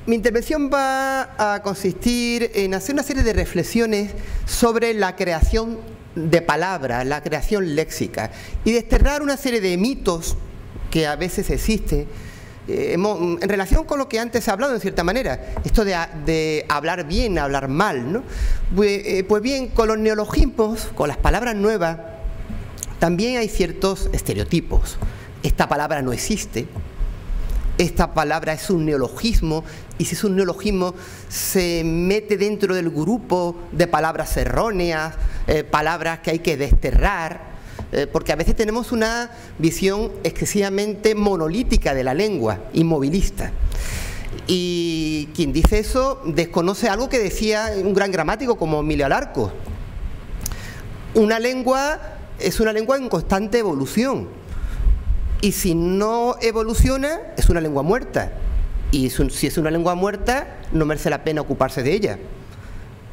Mi intervención va a consistir en hacer una serie de reflexiones sobre la creación de palabras, la creación léxica, y desterrar una serie de mitos que a veces existen en relación con lo que antes se ha hablado, en cierta manera, esto de hablar bien, hablar mal, ¿no? Pues bien, con los neologismos, con las palabras nuevas, también hay ciertos estereotipos. Esta palabra no existe, esta palabra es un neologismo, y si es un neologismo se mete dentro del grupo de palabras erróneas, palabras que hay que desterrar, porque a veces tenemos una visión excesivamente monolítica de la lengua, inmovilista. Y quien dice eso desconoce algo que decía un gran gramático como Emilio Alarco. Una lengua es una lengua en constante evolución. Y si no evoluciona, es una lengua muerta. Y si es una lengua muerta, no merece la pena ocuparse de ella.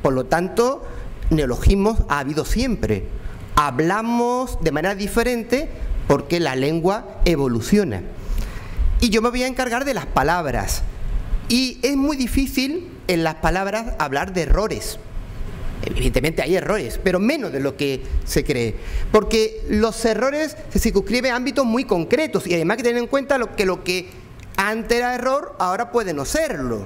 Por lo tanto, neologismos ha habido siempre. Hablamos de manera diferente porque la lengua evoluciona. Y yo me voy a encargar de las palabras. Y es muy difícil en las palabras hablar de errores. Evidentemente hay errores, pero menos de lo que se cree. Porque los errores se circunscriben a ámbitos muy concretos, y además hay que tener en cuenta que lo que antes era error, ahora puede no serlo.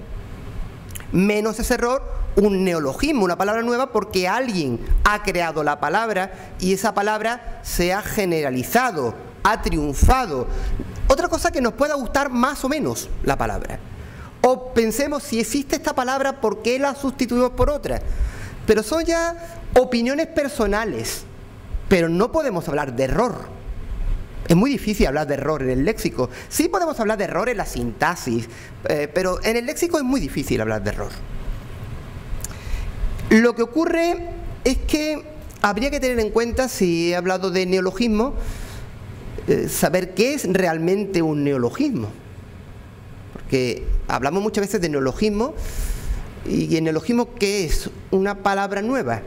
Menos ese error, un neologismo, una palabra nueva, porque alguien ha creado la palabra y esa palabra se ha generalizado, ha triunfado. Otra cosa que nos pueda gustar más o menos la palabra. O pensemos, si existe esta palabra, ¿por qué la sustituimos por otra? Pero son ya opiniones personales, pero no podemos hablar de error. Es muy difícil hablar de error en el léxico. Sí podemos hablar de error en la sintaxis, pero en el léxico es muy difícil hablar de error. Lo que ocurre es que habría que tener en cuenta, si he hablado de neologismo, saber qué es realmente un neologismo. Porque hablamos muchas veces de neologismo. ¿Y el neologismo qué es? Una palabra nueva.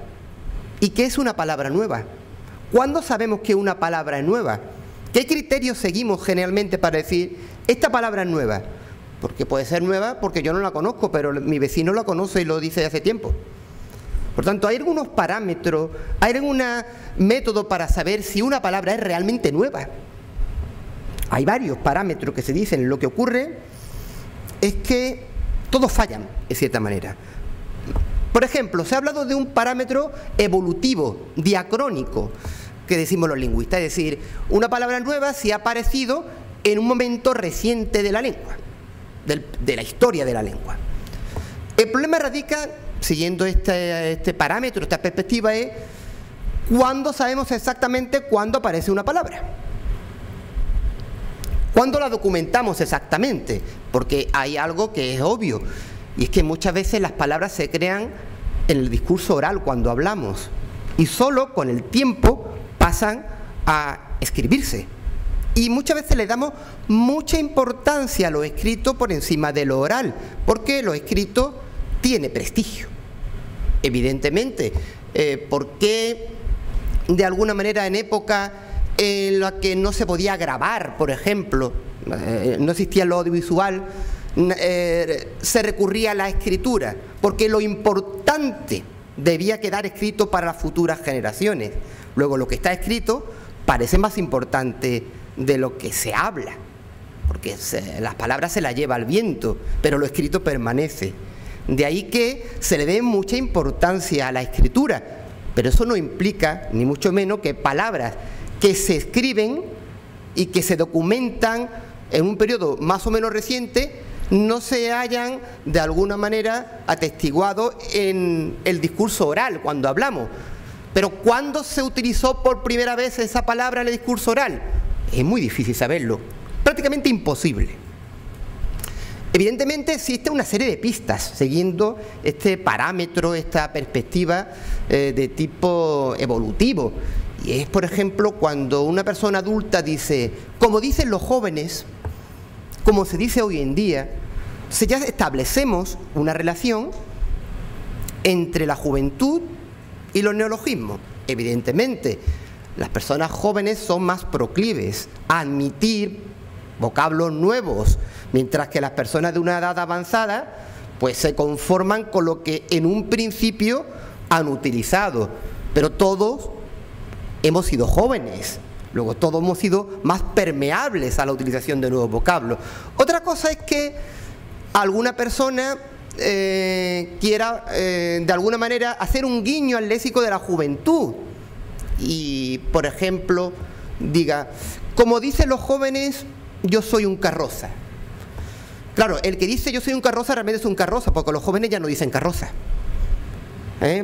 ¿Y qué es una palabra nueva? ¿Cuándo sabemos que una palabra es nueva? ¿Qué criterios seguimos generalmente para decir esta palabra es nueva? Porque puede ser nueva porque yo no la conozco, pero mi vecino la conoce y lo dice hace tiempo. Por tanto, hay algunos parámetros, hay algún método para saber si una palabra es realmente nueva. Hay varios parámetros que se dicen. Lo que ocurre es que todos fallan, de cierta manera. Por ejemplo, se ha hablado de un parámetro evolutivo, diacrónico, que decimos los lingüistas. Es decir, una palabra nueva si ha aparecido en un momento reciente de la lengua, de la historia de la lengua. El problema radica, siguiendo este parámetro, esta perspectiva, es cuándo sabemos exactamente cuándo aparece una palabra. ¿Cuándo la documentamos exactamente? Porque hay algo que es obvio, y es que muchas veces las palabras se crean en el discurso oral cuando hablamos, y solo con el tiempo pasan a escribirse. Y muchas veces le damos mucha importancia a lo escrito por encima de lo oral, porque lo escrito tiene prestigio. Evidentemente, porque de alguna manera en época en la que no se podía grabar, por ejemplo, no existía lo audiovisual, se recurría a la escritura, porque lo importante debía quedar escrito para las futuras generaciones. Luego lo que está escrito parece más importante de lo que se habla, porque las palabras se las lleva el viento, pero lo escrito permanece. De ahí que se le dé mucha importancia a la escritura, pero eso no implica, ni mucho menos, que palabras que se escriben y que se documentan en un periodo más o menos reciente no se hayan de alguna manera atestiguado en el discurso oral cuando hablamos. Pero ¿cuándo se utilizó por primera vez esa palabra en el discurso oral? Es muy difícil saberlo, prácticamente imposible. Evidentemente existe una serie de pistas siguiendo este parámetro, esta perspectiva de tipo evolutivo. Y es, por ejemplo, cuando una persona adulta dice, como dicen los jóvenes, como se dice hoy en día, ya establecemos una relación entre la juventud y los neologismos. Evidentemente, las personas jóvenes son más proclives a admitir vocablos nuevos, mientras que las personas de una edad avanzada pues se conforman con lo que en un principio han utilizado, pero todos hemos sido jóvenes, luego todos hemos sido más permeables a la utilización de nuevos vocablos. Otra cosa es que alguna persona quiera de alguna manera hacer un guiño al léxico de la juventud y, por ejemplo, diga, como dicen los jóvenes, yo soy un carroza. Claro, el que dice yo soy un carroza realmente es un carroza, porque los jóvenes ya no dicen carroza.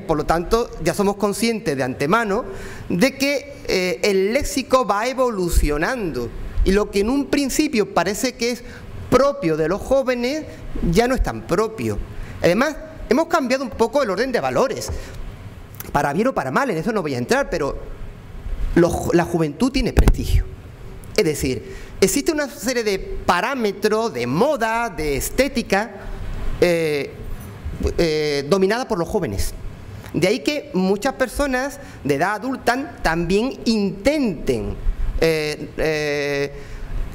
Por lo tanto, ya somos conscientes de antemano de que el léxico va evolucionando y lo que en un principio parece que es propio de los jóvenes ya no es tan propio. Además, hemos cambiado un poco el orden de valores, para bien o para mal, en eso no voy a entrar, pero la juventud tiene prestigio. Es decir, existe una serie de parámetros de moda, de estética, dominada por los jóvenes. De ahí que muchas personas de edad adulta también intenten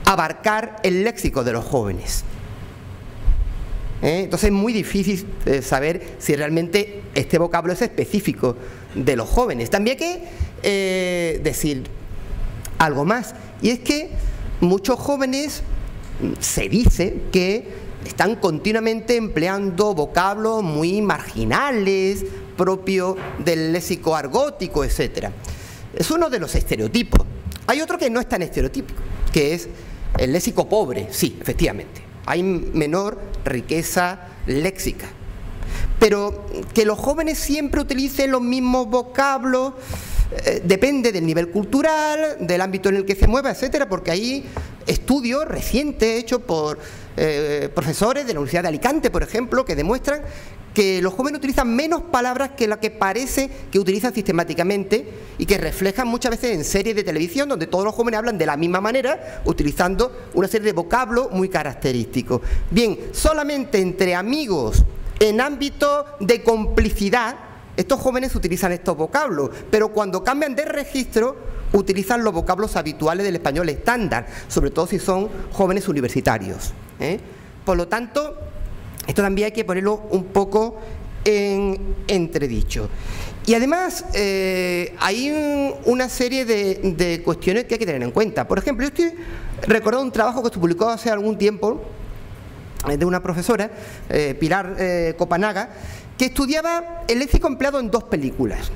abarcar el léxico de los jóvenes. Entonces es muy difícil saber si realmente este vocablo es específico de los jóvenes. También hay que decir algo más, y es que muchos jóvenes se dice que están continuamente empleando vocablos muy marginales, propios del léxico argótico, etc. Es uno de los estereotipos. Hay otro que no es tan estereotípico, que es el léxico pobre. Sí, efectivamente, hay menor riqueza léxica. Pero que los jóvenes siempre utilicen los mismos vocablos depende del nivel cultural, del ámbito en el que se mueva, etcétera, porque hay estudios recientes hechos por profesores de la Universidad de Alicante, por ejemplo, que demuestran que los jóvenes utilizan menos palabras que las que parece que utilizan sistemáticamente y que reflejan muchas veces en series de televisión donde todos los jóvenes hablan de la misma manera, utilizando una serie de vocablos muy característicos. Bien, solamente entre amigos, en ámbito de complicidad, estos jóvenes utilizan estos vocablos, pero cuando cambian de registro utilizan los vocablos habituales del español estándar, sobre todo si son jóvenes universitarios. Por lo tanto, esto también hay que ponerlo un poco en entredicho. Y además hay una serie de cuestiones que hay que tener en cuenta. Por ejemplo, yo estoy recordando un trabajo que se publicó hace algún tiempo de una profesora, Pilar Copanaga, que estudiaba el léxico empleado en dos películas.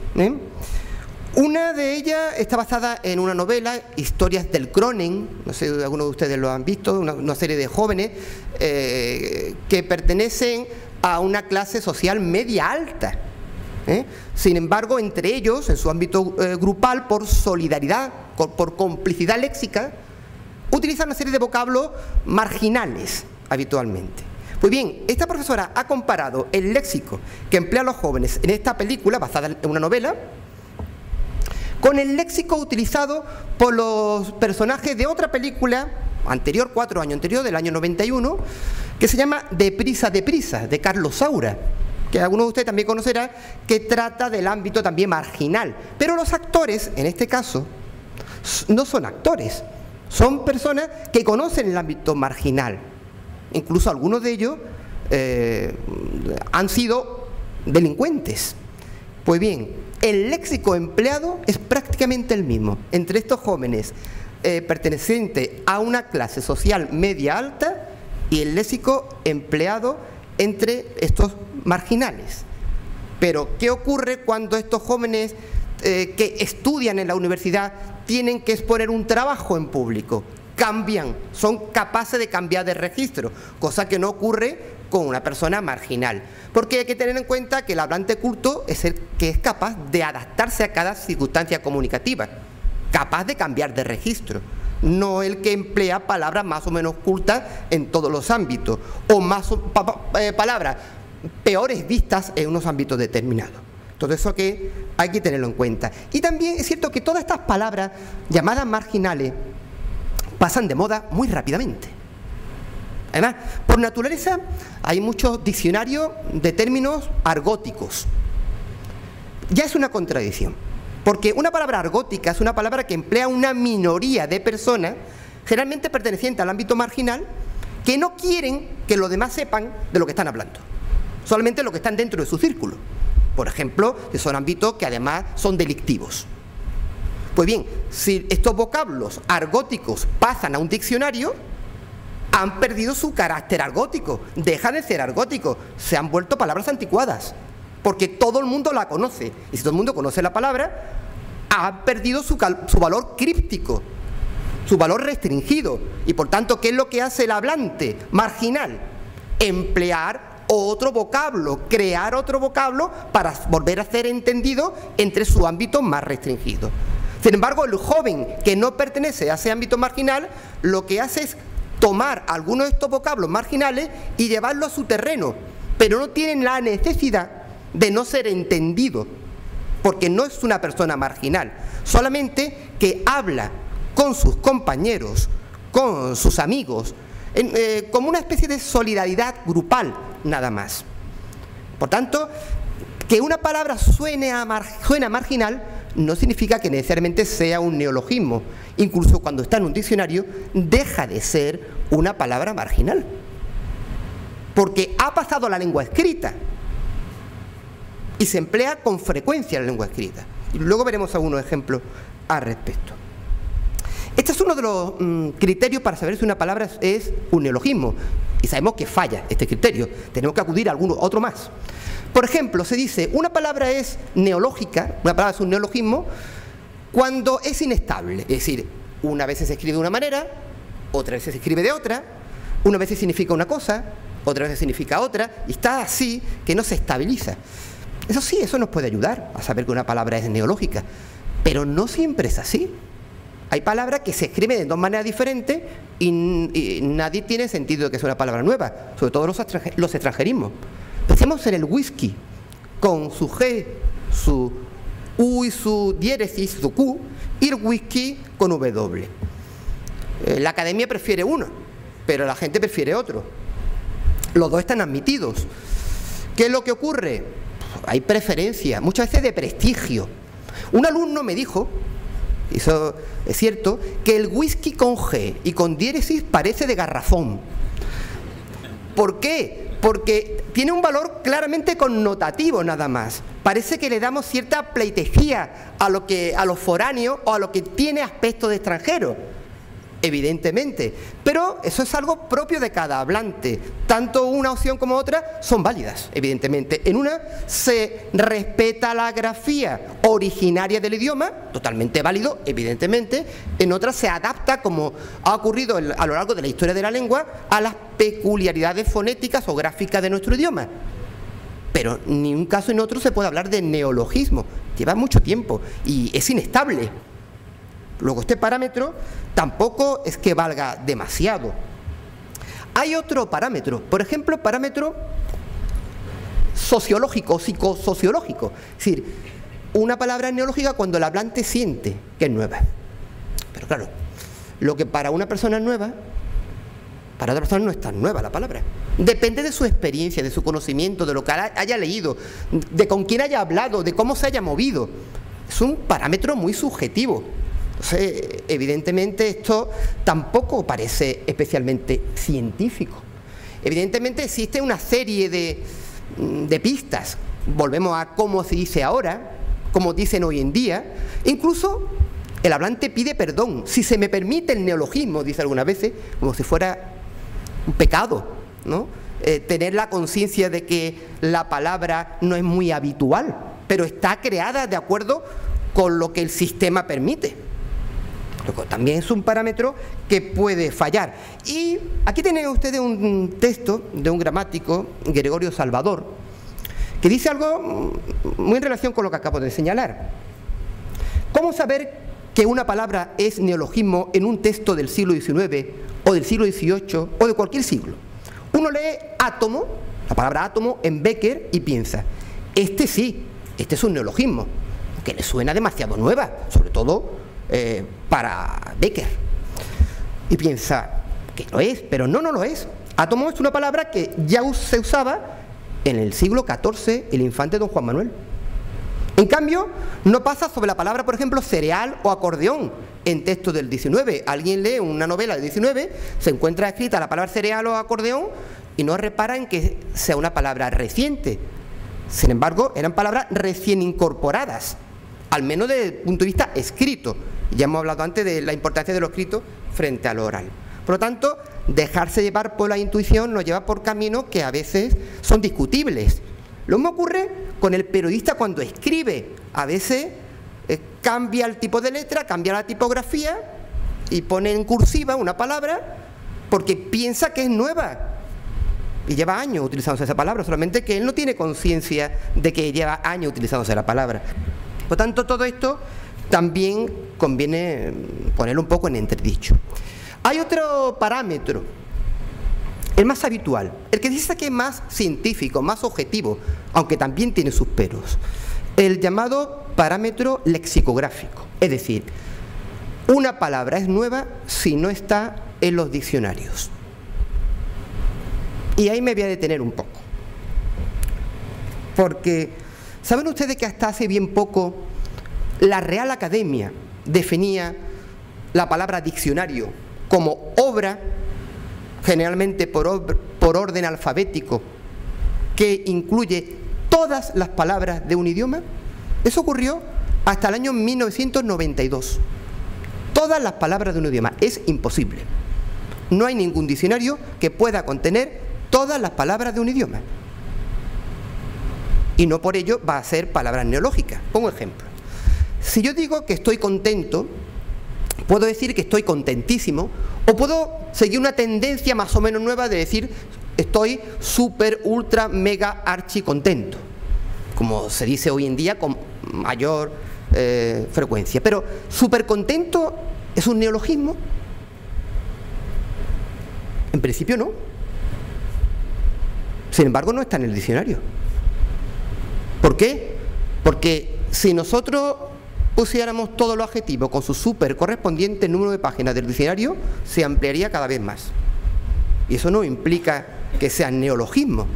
Una de ellas está basada en una novela, Historias del Cronen, no sé si algunos de ustedes lo han visto, una serie de jóvenes que pertenecen a una clase social media alta. Sin embargo, entre ellos, en su ámbito grupal, por solidaridad, por complicidad léxica, utilizan una serie de vocablos marginales habitualmente. Pues bien, esta profesora ha comparado el léxico que emplean los jóvenes en esta película, basada en una novela, con el léxico utilizado por los personajes de otra película anterior, 4 años anterior, del año 91, que se llama Deprisa, deprisa, de Carlos Saura, que algunos de ustedes también conocerán, que trata del ámbito también marginal. Pero los actores, en este caso, no son actores, son personas que conocen el ámbito marginal. Incluso algunos de ellos han sido delincuentes. Pues bien, el léxico empleado es prácticamente el mismo entre estos jóvenes pertenecientes a una clase social media alta y el léxico empleado entre estos marginales. Pero, ¿qué ocurre cuando estos jóvenes que estudian en la universidad tienen que exponer un trabajo en público? Cambian, son capaces de cambiar de registro, cosa que no ocurre con una persona marginal. Porque hay que tener en cuenta que el hablante culto es el que es capaz de adaptarse a cada circunstancia comunicativa, capaz de cambiar de registro, no el que emplea palabras más o menos cultas en todos los ámbitos, o más palabras peores vistas en unos ámbitos determinados. Todo eso que hay que tenerlo en cuenta. Y también es cierto que todas estas palabras llamadas marginales pasan de moda muy rápidamente. Además, por naturaleza hay muchos diccionarios de términos argóticos. Ya es una contradicción, porque una palabra argótica es una palabra que emplea una minoría de personas, generalmente pertenecientes al ámbito marginal, que no quieren que los demás sepan de lo que están hablando. solamente los que están dentro de su círculo. Por ejemplo, que son ámbitos que además son delictivos. Pues bien, si estos vocablos argóticos pasan a un diccionario, han perdido su carácter argótico, dejan de ser argóticos, se han vuelto palabras anticuadas, porque todo el mundo la conoce, y si todo el mundo conoce la palabra, ha perdido su valor críptico, su valor restringido, y por tanto, ¿qué es lo que hace el hablante marginal? Emplear otro vocablo, crear otro vocablo para volver a ser entendido entre su ámbito más restringido. Sin embargo, el joven que no pertenece a ese ámbito marginal, lo que hace es tomar algunos de estos vocablos marginales y llevarlos a su terreno, pero no tienen la necesidad de no ser entendido, porque no es una persona marginal, solamente que habla con sus compañeros, con sus amigos, como una especie de solidaridad grupal, nada más. Por tanto, que una palabra suena marginal no significa que necesariamente sea un neologismo. Incluso cuando está en un diccionario, deja de ser una palabra marginal, porque ha pasado a la lengua escrita y se emplea con frecuencia en la lengua escrita. Y luego veremos algunos ejemplos al respecto. Este es uno de los criterios para saber si una palabra es un neologismo, y sabemos que falla este criterio, tenemos que acudir a otro más. Por ejemplo, se dice, una palabra es neológica, una palabra es un neologismo, cuando es inestable, es decir, una vez se escribe de una manera, otra vez se escribe de otra, una vez significa una cosa, otra vez significa otra, y está así que no se estabiliza. Eso sí, eso nos puede ayudar a saber que una palabra es neológica, pero no siempre es así. Hay palabras que se escriben de dos maneras diferentes y nadie tiene sentido de que sea una palabra nueva, sobre todo los extranjerismos. Pensemos en el whisky, con su G, su U y su diéresis, su Q, y el whisky con W. La academia prefiere uno, pero la gente prefiere otro. Los dos están admitidos. ¿Qué es lo que ocurre? Hay preferencia, muchas veces de prestigio. Un alumno me dijo, eso es cierto, que el whisky con G y con diéresis parece de garrafón. ¿Por qué? Porque tiene un valor claramente connotativo nada más. Parece que le damos cierta pleitesía a los foráneos o a lo que tiene aspecto de extranjero, evidentemente. Pero eso es algo propio de cada hablante. Tanto una opción como otra son válidas, evidentemente. En una se respeta la grafía originaria del idioma, totalmente válido, evidentemente. En otra se adapta, como ha ocurrido a lo largo de la historia de la lengua, a las peculiaridades fonéticas o gráficas de nuestro idioma. Pero ni en un caso ni en otro se puede hablar de neologismo. Lleva mucho tiempo y es inestable. Luego este parámetro tampoco es que valga demasiado. Hay otro parámetro, por ejemplo, parámetro sociológico, psicosociológico. Es decir, una palabra es neológica cuando el hablante siente que es nueva. Pero claro, lo que para una persona es nueva, para otra persona no es tan nueva la palabra. Depende de su experiencia, de su conocimiento, de lo que haya leído, de con quién haya hablado, de cómo se haya movido. Es un parámetro muy subjetivo. Entonces, evidentemente esto tampoco parece especialmente científico. Evidentemente existe una serie de pistas. Volvemos a cómo se dice ahora, cómo dicen hoy en día. Incluso el hablante pide perdón. Si se me permite el neologismo, dice algunas veces, como si fuera un pecado, ¿no? Tener la conciencia de que la palabra no es muy habitual, pero está creada de acuerdo con lo que el sistema permite. También es un parámetro que puede fallar. Y aquí tienen ustedes un texto de un gramático, Gregorio Salvador, que dice algo muy en relación con lo que acabo de señalar. ¿Cómo saber que una palabra es neologismo en un texto del siglo XIX o del siglo XVIII o de cualquier siglo? Uno lee átomo, la palabra átomo, en Becker y piensa, este sí, este es un neologismo, que le suena demasiado nueva, sobre todo para Becker, y piensa que lo es, pero no lo es. Átomo es una palabra que ya se usaba en el siglo XIV el infante don Juan Manuel. En cambio, no pasa sobre la palabra, por ejemplo, cereal o acordeón en textos del XIX. Alguien lee una novela del XIX, se encuentra escrita la palabra cereal o acordeón y no repara en que sea una palabra reciente. Sin embargo, eran palabras recién incorporadas, al menos desde el punto de vista escrito. Ya hemos hablado antes de la importancia de lo escrito frente a lo oral. Por lo tanto, dejarse llevar por la intuición nos lleva por caminos que a veces son discutibles. Lo mismo ocurre con el periodista cuando escribe. A veces cambia el tipo de letra, cambia la tipografía y pone en cursiva una palabra porque piensa que es nueva. Y lleva años utilizándose esa palabra, solamente que él no tiene conciencia de que lleva años utilizándose la palabra. Por tanto, todo esto también conviene ponerlo un poco en entredicho. Hay otro parámetro, el más habitual, el que dice que es más científico, más objetivo, aunque también tiene sus peros, el llamado parámetro lexicográfico. Es decir, una palabra es nueva si no está en los diccionarios. Y ahí me voy a detener un poco. Porque, ¿saben ustedes que hasta hace bien poco la Real Academia definía la palabra diccionario como obra, generalmente por orden alfabético, que incluye todas las palabras de un idioma? Eso ocurrió hasta el año 1992. Todas las palabras de un idioma. Es imposible. No hay ningún diccionario que pueda contener todas las palabras de un idioma. Y no por ello va a ser palabras neológicas. Pongo ejemplo. Si yo digo que estoy contento, puedo decir que estoy contentísimo, o puedo seguir una tendencia más o menos nueva de decir estoy súper, ultra, mega, archi contento, como se dice hoy en día con mayor frecuencia. Pero súper contento es un neologismo. En principio no. Sin embargo, no está en el diccionario. ¿Por qué? Porque si nosotros pusiéramos todos los adjetivos con su súper correspondiente número de páginas del diccionario, se ampliaría cada vez más. Y eso no implica que sean neologismos.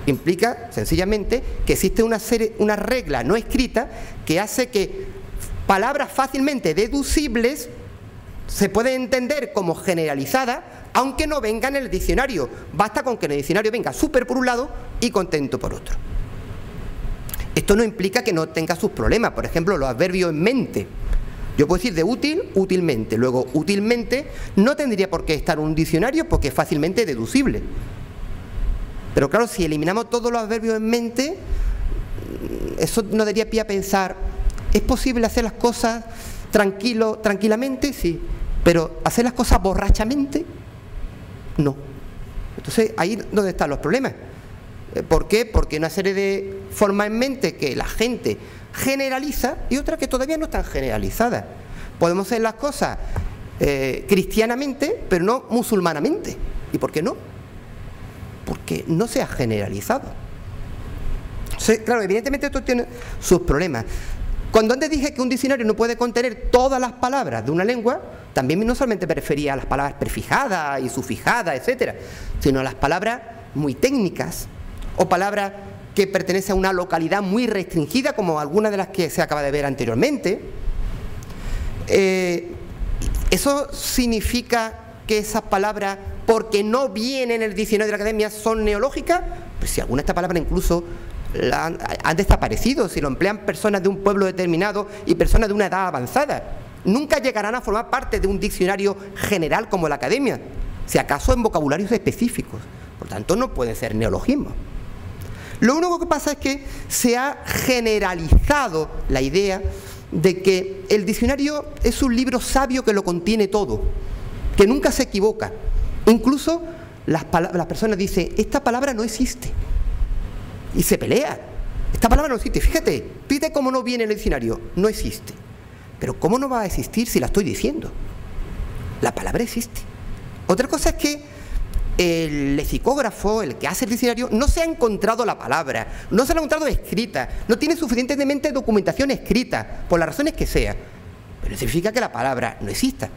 Implica, sencillamente, que existe una regla no escrita que hace que palabras fácilmente deducibles se pueden entender como generalizadas, aunque no vengan en el diccionario. Basta con que en el diccionario venga súper por un lado y contento por otro. Esto no implica que no tenga sus problemas. Por ejemplo, los adverbios en mente. Yo puedo decir de útil, útilmente. Luego, útilmente no tendría por qué estar en un diccionario porque es fácilmente deducible. Pero claro, si eliminamos todos los adverbios en mente, eso nos daría pie a pensar, ¿es posible hacer las cosas tranquilamente? Sí. Pero ¿hacer las cosas borrachamente? No. Entonces, ahí es donde están los problemas. ¿Por qué? Porque hay una serie de formas en mente que la gente generaliza y otras que todavía no están generalizadas. Podemos hacer las cosas cristianamente, pero no musulmanamente. ¿Y por qué no? Porque no se ha generalizado. Entonces, claro, evidentemente esto tiene sus problemas. Cuando antes dije que un diccionario no puede contener todas las palabras de una lengua, también no solamente me refería a las palabras prefijadas y sufijadas, etcétera, sino a las palabras muy técnicas o palabras que pertenecen a una localidad muy restringida, como algunas de las que se acaba de ver anteriormente. ¿Eso significa que esas palabras, porque no vienen en el diccionario de la Academia, son neológicas? Pues si alguna de estas palabras incluso han desaparecido, si lo emplean personas de un pueblo determinado y personas de una edad avanzada, nunca llegarán a formar parte de un diccionario general como la Academia, si acaso en vocabularios específicos. Por tanto, no pueden ser neologismos. Lo único que pasa es que se ha generalizado la idea de que el diccionario es un libro sabio que lo contiene todo, que nunca se equivoca. Incluso las personas dicen, esta palabra no existe. Y se pelea. Esta palabra no existe. Fíjate cómo no viene en el diccionario. No existe. Pero ¿cómo no va a existir si la estoy diciendo? La palabra existe. Otra cosa es que el lexicógrafo, el que hace el diccionario, no se ha encontrado la palabra, no se la ha encontrado escrita, no tiene suficientemente documentación escrita, por las razones que sea. Pero significa que la palabra no exista.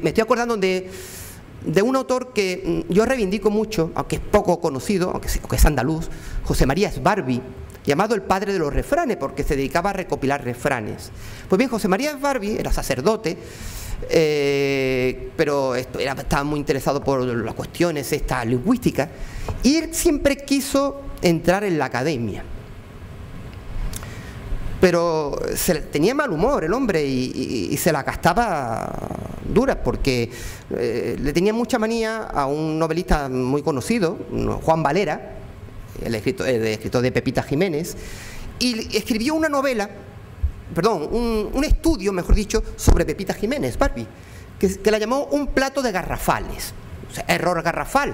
Me estoy acordando de un autor que yo reivindico mucho, aunque es poco conocido, aunque es andaluz, José María Sbarbi, llamado el padre de los refranes, porque se dedicaba a recopilar refranes. Pues bien, José María Sbarbi era sacerdote, pero estaba muy interesado por las cuestiones estas lingüísticas, y él siempre quiso entrar en la academia. Pero tenía mal humor el hombre y se la gastaba duras, porque le tenía mucha manía a un novelista muy conocido, Juan Valera, el escritor de Pepita Jiménez, y escribió una novela, perdón, un estudio, mejor dicho, sobre Pepita Jiménez, Barbie, que la llamó Un plato de garrafales. O sea, error garrafal,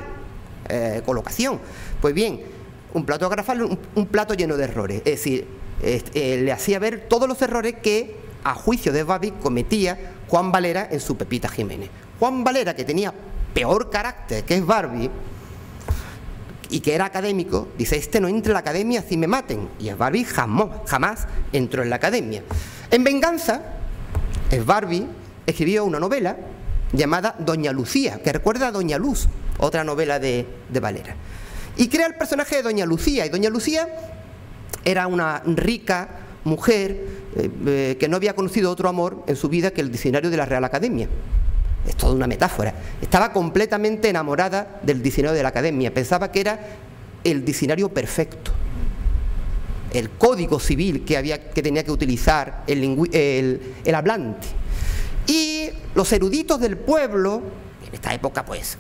colocación. Pues bien, un plato de garrafales, un plato lleno de errores. Es decir, le hacía ver todos los errores que, a juicio de Barbie, cometía Juan Valera en su Pepita Jiménez. Juan Valera, que tenía peor carácter que es Barbie, y que era académico, dice: este no entra en la academia si me maten. Y Barbie jamás entró en la academia. En venganza, Barbie escribió una novela llamada Doña Lucía, que recuerda a Doña Luz, otra novela de Valera. Y crea el personaje de Doña Lucía. Y Doña Lucía era una rica mujer que no había conocido otro amor en su vida que el diccionario de la Real Academia. Es toda una metáfora. Estaba completamente enamorada del diccionario de la Academia. Pensaba que era el diccionario perfecto, el código civil que tenía que utilizar el hablante. Y los eruditos del pueblo, en esta época, pues,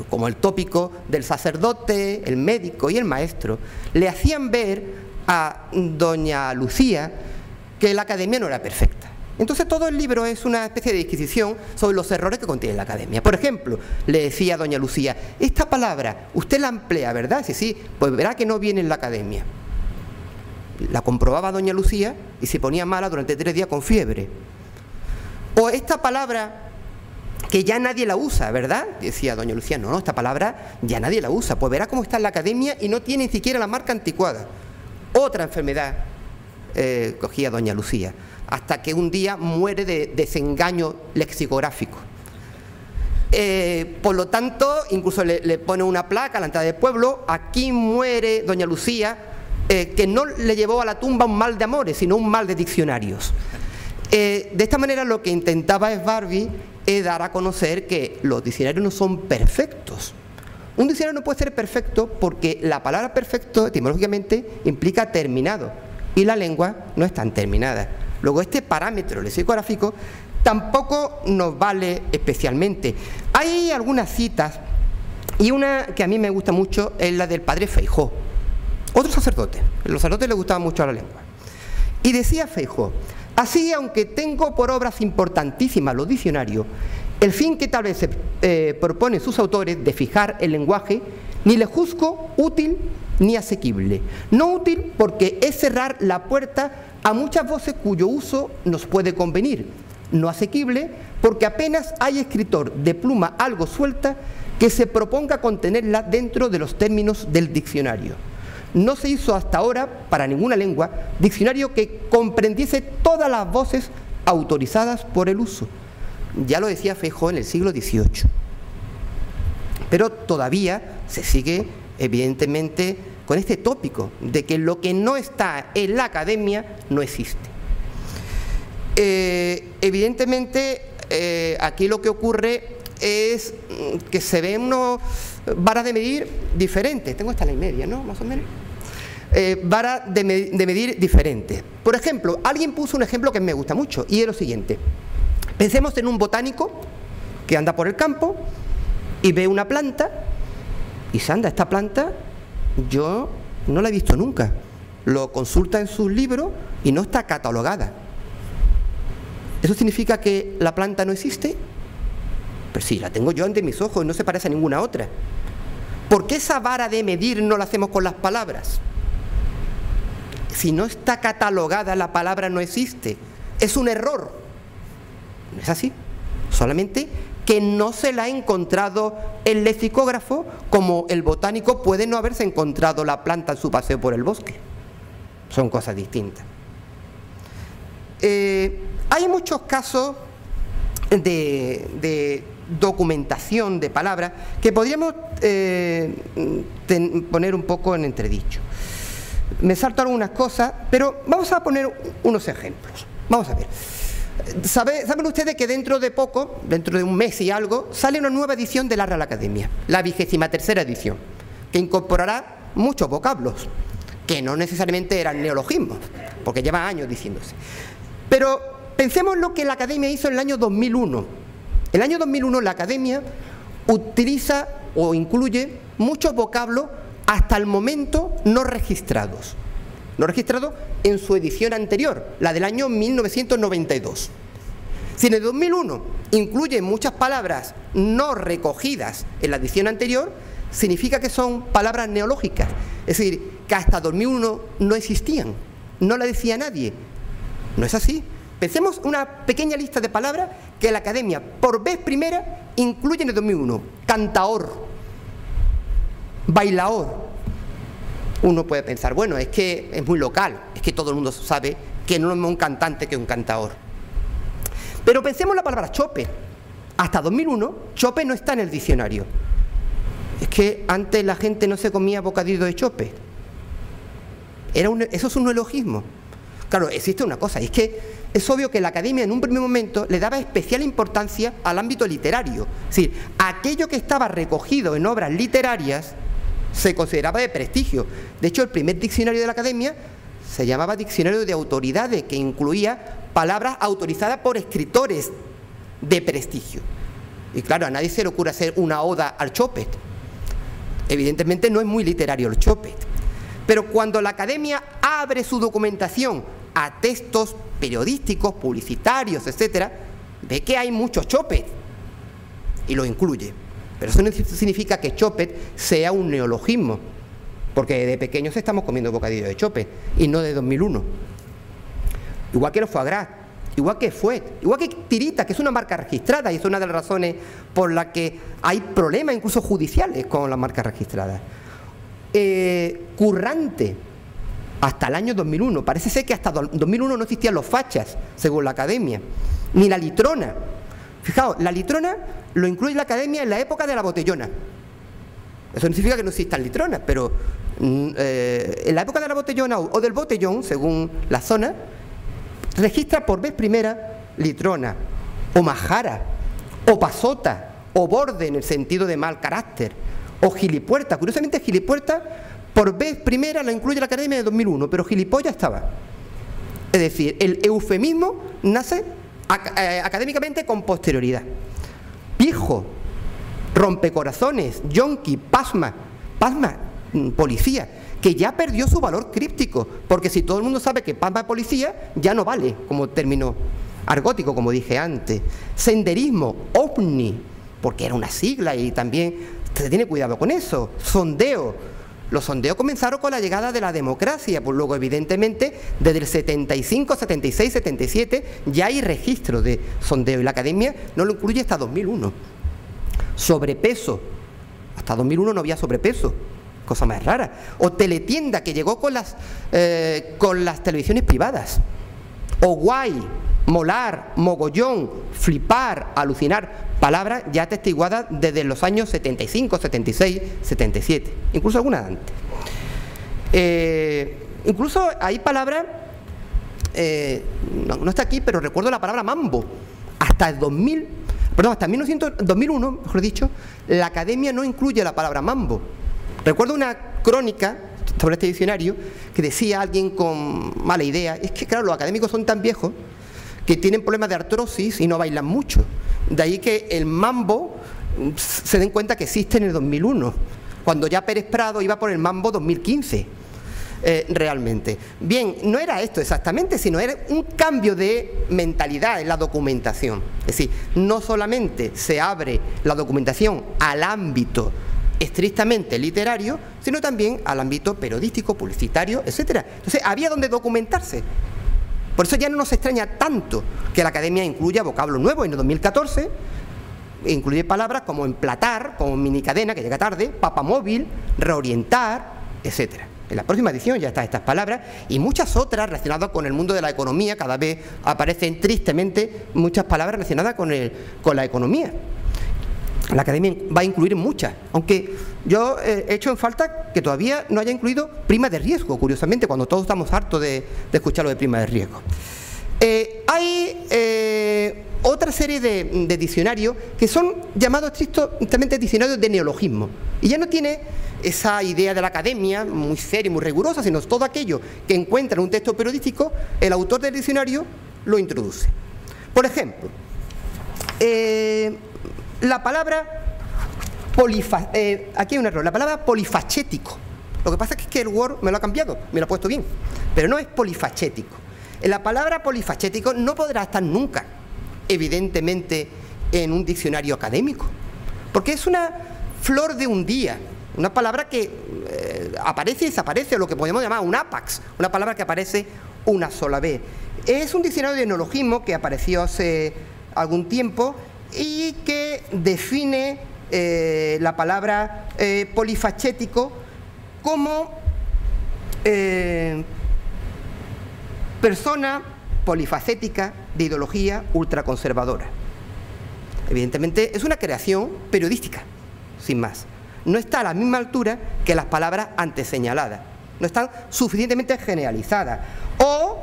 como el tópico del sacerdote, el médico y el maestro, le hacían ver a Doña Lucía que la Academia no era perfecta. Entonces todo el libro es una especie de disquisición sobre los errores que contiene la Academia. Por ejemplo, le decía a Doña Lucía: esta palabra usted la emplea, ¿verdad? Sí, sí, pues verá que no viene en la Academia. La comprobaba Doña Lucía y se ponía mala durante 3 días con fiebre. O esta palabra que ya nadie la usa, ¿verdad? Decía Doña Lucía: no, esta palabra ya nadie la usa, pues verá cómo está en la Academia y no tiene ni siquiera la marca anticuada. Otra enfermedad cogía Doña Lucía, hasta que un día muere de desengaño lexicográfico. Por lo tanto, incluso le pone una placa a la entrada del pueblo: aquí muere Doña Lucía, que no le llevó a la tumba un mal de amores, sino un mal de diccionarios. De esta manera, lo que intentaba Barbie es dar a conocer que los diccionarios no son perfectos. Un diccionario no puede ser perfecto porque la palabra perfecto, etimológicamente, implica terminado, y la lengua no es tan terminada. Luego, este parámetro lexicográfico tampoco nos vale especialmente. Hay algunas citas, y una que a mí me gusta mucho es la del padre Feijó, otro sacerdote. A los sacerdotes les gustaba mucho la lengua. Y decía Feijó: así, aunque tengo por obras importantísimas los diccionarios, el fin que tal vez se proponen sus autores de fijar el lenguaje, ni le juzgo útil ni asequible. No útil porque es cerrar la puerta a muchas voces cuyo uso nos puede convenir. No asequible porque apenas hay escritor de pluma algo suelta que se proponga contenerla dentro de los términos del diccionario. No se hizo hasta ahora, para ninguna lengua, diccionario que comprendiese todas las voces autorizadas por el uso. Ya lo decía Feijó en el siglo XVIII. Pero todavía se sigue, evidentemente, con este tópico de que lo que no está en la Academia no existe. Evidentemente, aquí lo que ocurre es que se ven unas varas de medir diferentes. Tengo esta la y media, ¿no? Más o menos. Varas de medir diferentes. Por ejemplo, alguien puso un ejemplo que me gusta mucho, y es lo siguiente. Pensemos en un botánico que anda por el campo y ve una planta y dice: anda, esta planta yo no la he visto nunca. Lo consulta en sus libros y no está catalogada. ¿Eso significa que la planta no existe? Pues sí, la tengo yo ante mis ojos y no se parece a ninguna otra. ¿Por qué esa vara de medir no la hacemos con las palabras? Si no está catalogada, la palabra no existe. Es un error. No es así. Solamente que no se la ha encontrado el lexicógrafo, como el botánico puede no haberse encontrado la planta en su paseo por el bosque. Son cosas distintas. Hay muchos casos de documentación de palabras que podríamos poner un poco en entredicho. Me salto algunas cosas, pero vamos a poner unos ejemplos. Vamos a ver. Saben ustedes que dentro de poco, dentro de un mes y algo, sale una nueva edición de la Real Academia, la 23ª edición, que incorporará muchos vocablos, que no necesariamente eran neologismos, porque lleva años diciéndose. Pero pensemos lo que la Academia hizo en el año 2001. En el año 2001 la Academia utiliza o incluye muchos vocablos hasta el momento no registrados. No registrados en su edición anterior, la del año 1992. Si en el 2001 incluye muchas palabras no recogidas en la edición anterior, significa que son palabras neológicas. Es decir, que hasta 2001 no existían, no la decía nadie. No es así. Pensemos una pequeña lista de palabras que la Academia, por vez primera, incluye en el 2001. Cantaor, bailaor. Uno puede pensar, bueno, es que es muy local, es que todo el mundo sabe que no es un cantante que un cantaor. Pero pensemos en la palabra chope. Hasta 2001, chope no está en el diccionario. Es que antes la gente no se comía bocadillo de chope. Eso es un neologismo. Claro, existe una cosa, y es que es obvio que la Academia en un primer momento le daba especial importancia al ámbito literario. Es decir, aquello que estaba recogido en obras literarias se consideraba de prestigio. De hecho, el primer diccionario de la Academia se llamaba Diccionario de Autoridades, que incluía palabras autorizadas por escritores de prestigio. Y claro, a nadie se le ocurre hacer una oda al Chopet. Evidentemente no es muy literario el Chopet. Pero cuando la Academia abre su documentación a textos periodísticos, publicitarios, etcétera, ve que hay muchos Chopet y lo incluye. Pero eso no significa que Chopet sea un neologismo, porque de pequeños estamos comiendo bocadillo de Chopet y no de 2001. Igual que los foie gras, igual que Fuet, igual que Tirita, que es una marca registrada y es una de las razones por las que hay problemas incluso judiciales con las marcas registradas. Currante, hasta el año 2001. Parece ser que hasta 2001 no existían los fachas, según la Academia, ni la litrona. Fijaos, la litrona lo incluye la Academia en la época de la botellona. Eso no significa que no existan litronas, pero en la época de la botellona o del botellón, según la zona, registra por vez primera litrona, o majara, o pasota, o borde en el sentido de mal carácter, o gilipuerta. Curiosamente, gilipuerta por vez primera la incluye la Academia de 2001, pero gilipollas estaba. Es decir, el eufemismo nace académicamente con posterioridad. Pijo, rompecorazones, yonki, pasma, policía, que ya perdió su valor críptico, porque si todo el mundo sabe que pasma es policía, ya no vale como término argótico, como dije antes. Senderismo, ovni, porque era una sigla y también se tiene cuidado con eso. Sondeo. Los sondeos comenzaron con la llegada de la democracia, pues luego evidentemente desde el 75, 76, 77 ya hay registro de sondeo y la Academia no lo incluye hasta 2001. Sobrepeso, hasta 2001 no había sobrepeso, cosa más rara. O teletienda, que llegó con las televisiones privadas. O guay, molar, mogollón, flipar, alucinar, palabras ya atestiguadas desde los años 75, 76, 77, incluso algunas antes. Incluso hay palabras, no está aquí, pero recuerdo la palabra mambo. Hasta el 2001, mejor dicho, la Academia no incluye la palabra mambo. Recuerdo una crónica sobre este diccionario que decía alguien con mala idea, es que claro, los académicos son tan viejos que tienen problemas de artrosis y no bailan mucho. De ahí que el mambo se den cuenta que existe en el 2001, cuando ya Pérez Prado iba por el mambo 2015, realmente. Bien, no era esto exactamente, sino era un cambio de mentalidad en la documentación. Es decir, no solamente se abre la documentación al ámbito estrictamente literario, sino también al ámbito periodístico, publicitario, etcétera. Entonces, había donde documentarse. Por eso ya no nos extraña tanto que la Academia incluya vocablos nuevos. En el 2014 incluye palabras como emplatar, como minicadena, que llega tarde, papamóvil, reorientar, etcétera. En la próxima edición ya están estas palabras y muchas otras relacionadas con el mundo de la economía. Cada vez aparecen tristemente muchas palabras relacionadas con la economía. La Academia va a incluir muchas, aunque yo he hecho en falta que todavía no haya incluido prima de riesgo, curiosamente, cuando todos estamos hartos de escuchar lo de prima de riesgo. Hay otra serie de diccionarios que son llamados estrictamente diccionarios de neologismo, y ya no tiene esa idea de la academia muy seria y muy rigurosa, sino todo aquello que encuentra en un texto periodístico, el autor del diccionario lo introduce. Por ejemplo, la palabra aquí hay un error, la palabra polifacético. Lo que pasa es que el Word me lo ha cambiado, me lo ha puesto bien, pero no es polifacético. La palabra polifacético no podrá estar nunca, evidentemente, en un diccionario académico, porque es una flor de un día, una palabra que aparece y desaparece, lo que podemos llamar un ápax, una palabra que aparece una sola vez. Es un diccionario de neologismo que apareció hace algún tiempo y que define la palabra polifacético como persona polifacética de ideología ultraconservadora. Evidentemente es una creación periodística, sin más. No está a la misma altura que las palabras antes señaladas, no están suficientemente generalizadas. O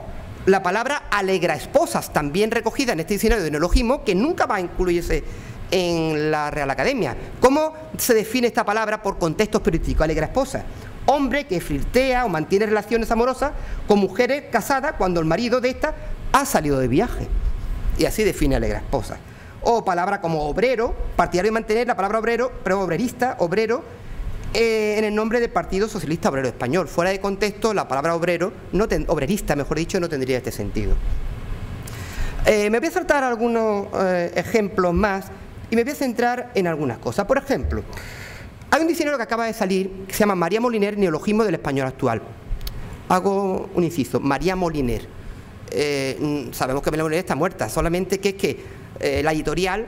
la palabra alegraesposas, también recogida en este diccionario de neologismo, que nunca va a incluirse en la Real Academia. ¿Cómo se define esta palabra por contextos periodísticos? Alegraesposas: hombre que flirtea o mantiene relaciones amorosas con mujeres casadas cuando el marido de estas ha salido de viaje. Y así define alegraesposas. O palabra como obrero, partidario de mantener la palabra obrero, pero obrerista, obrero, en el nombre del Partido Socialista Obrero Español. Fuera de contexto, la palabra obrero, obrerista, mejor dicho, no tendría este sentido. Me voy a saltar algunos ejemplos más y me voy a centrar en algunas cosas. Por ejemplo, hay un diccionario que acaba de salir que se llama María Moliner, Neologismo del Español Actual. Hago un inciso: María Moliner. Sabemos que María Moliner está muerta, solamente que es que la editorial